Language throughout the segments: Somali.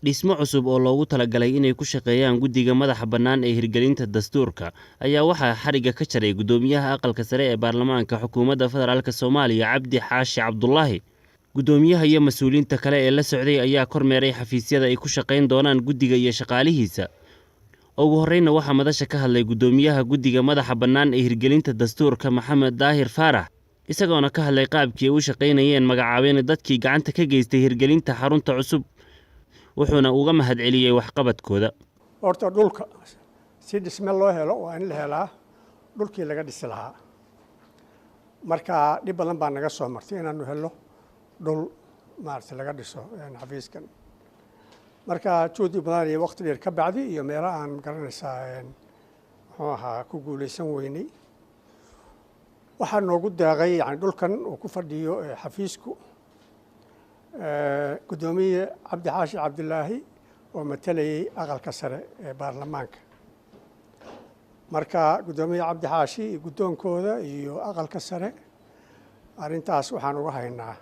Dhismo cusub oo loogu talagalay inay ku shaqeeyaan guddiga madaxa bannaan ee hirgelinta dastuurka ayaa waxaa xariga ka jaray Gudoomiyaha Aqalka Sare ee Baarlamaanka Xukuumadda Federaalka Soomaaliya Cabdi Xaashi Cabdulaahi. Gudoomiyaha iyo mas'uuliyiinta kale ee la socday ayaa kormeeray xafiisyada ay ku shaqeyn doonaan guddiga iyo shaqaalihiisa. Ugu horreyna waxaa madasha ka hadlay Gudoomiyaha Guddiga Madaxa Bannaan ee Hirgelinta Dastuurka Maxamed Daahir Faarax, isagoona ka hadlay qaabkii ay u shaqeynayeen magacaabeen dadkii gacanta ka geystay hirgelinta xarunta cusub, wuxuuna uga mahadceliyey waxqabadkooda. Horta dhulka si dhisme loo helo waa in la helaa dhulkii laga dhisi lahaa. Marka dhib badan baa naga soo martay inaanu helno dhul maartay laga dhiso xafiiskan. Marka juhdi badan iyo waqti dheer ka bacdi iyo meelaha aan garanaysaa muxuu ahaa ku guuleysan weynay. Waxaa noogu daaqay yani dhulkan uu ku fadhiyo xafiisku Gudoomiye Cabdi Xaashi Cabdulaahi oo matalayay aqalka sare ee baarlamaanka. Marka Gudoomiye Cabdi Xaashi iyo guddoonkooda iyo aqalka sare arrintaas waxaan uga haynaa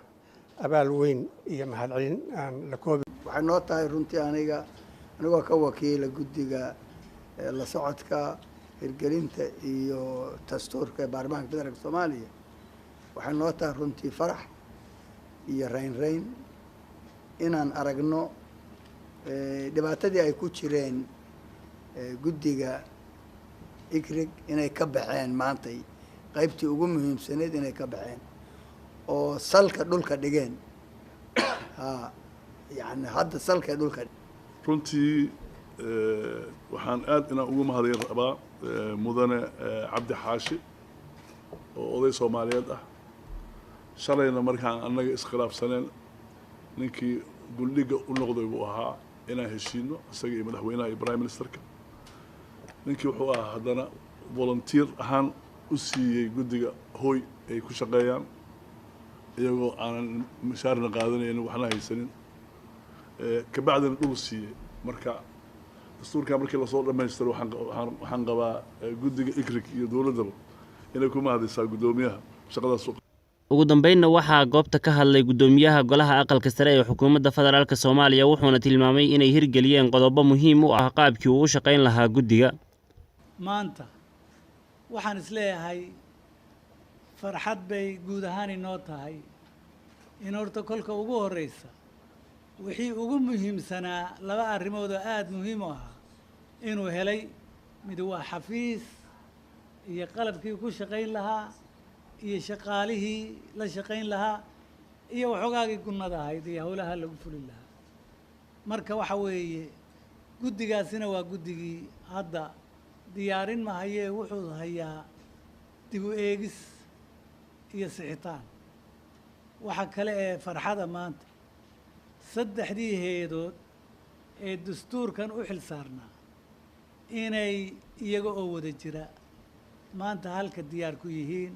abaal weyn iyo mahadcelin aan la koobi. waxay noo tahay runtii anigoo ka wakiila guddiga la socodka hirgelinta iyo dastuurka ee baarlamaanka federaalka Soomaaliya. waxay noo tahay runtii farax iyo rayn inaan aragno dhibaatadii ay ku jireen guddiga ICRIC inay ka baxeen maantay qaybtii ugu muhiimsaneed inay ka baxeen oo salka dhulka dhigeen يعني هذا سلك دول كده runtii waxaan aad inaan ugu mahadin rabaa mudane Cabdi Xaashi oo oday Soomaaliyeed ah shalayna markaan annaga iskhilaafsaneen ninkii gulliga u noqday buu ahaa inaan heshiino isaga iyo madaxweynaha iyo prime ministerka ninkii wuxuu ahaa haddana volunteer ahaan u siiyey guddiga hooy ay ku shaqeeyaan iyagoo aanan mushaarna qaadanaynin waxna haysanin kabacdina dhul siiyey. Marka dastuurka markii la soo dhameystiro waxaan qabaa guddiga ICRIC iyo dowladaba inay ku mahadisaa gudoomiyaha shaqadaas. Ugu dambeynna waxaa goobta ka hadlay Gudoomiyaha Golaha Aqalka Sare ee Xukuumadda Federaalka Soomaaliya, wuxuuna tilmaamay inay hirgeliyeen qodobo muhiim u ah qaabkii uu u shaqeyn lahaa guddiga. maanta waxaan isleeyahay farxad bay guud ahaan inoo tahay in horta kolka ugu horeysa wixii ugu muhiimsanaa laba arrimood oo aad muhiim u ah inuu helay mid waa xafiis iyo qalabkii ku shaqeyn lahaa iyo shaqaalihii la shaqeyn lahaa iyo waxoogaagii gunnada ahayd iyo howlaha lagu fulin lahaa. marka waxa weeye guddigaasina waa guddigii hadda diyaarin mahayee wuxuu hayaa dib u eegis iyo sixitaan. waxa kale ee farxada maanta saddexdii hay'adood ee dastuurkan u xil saarnaa inay iyaga oo wada jira maanta halka diyaar ku yihiin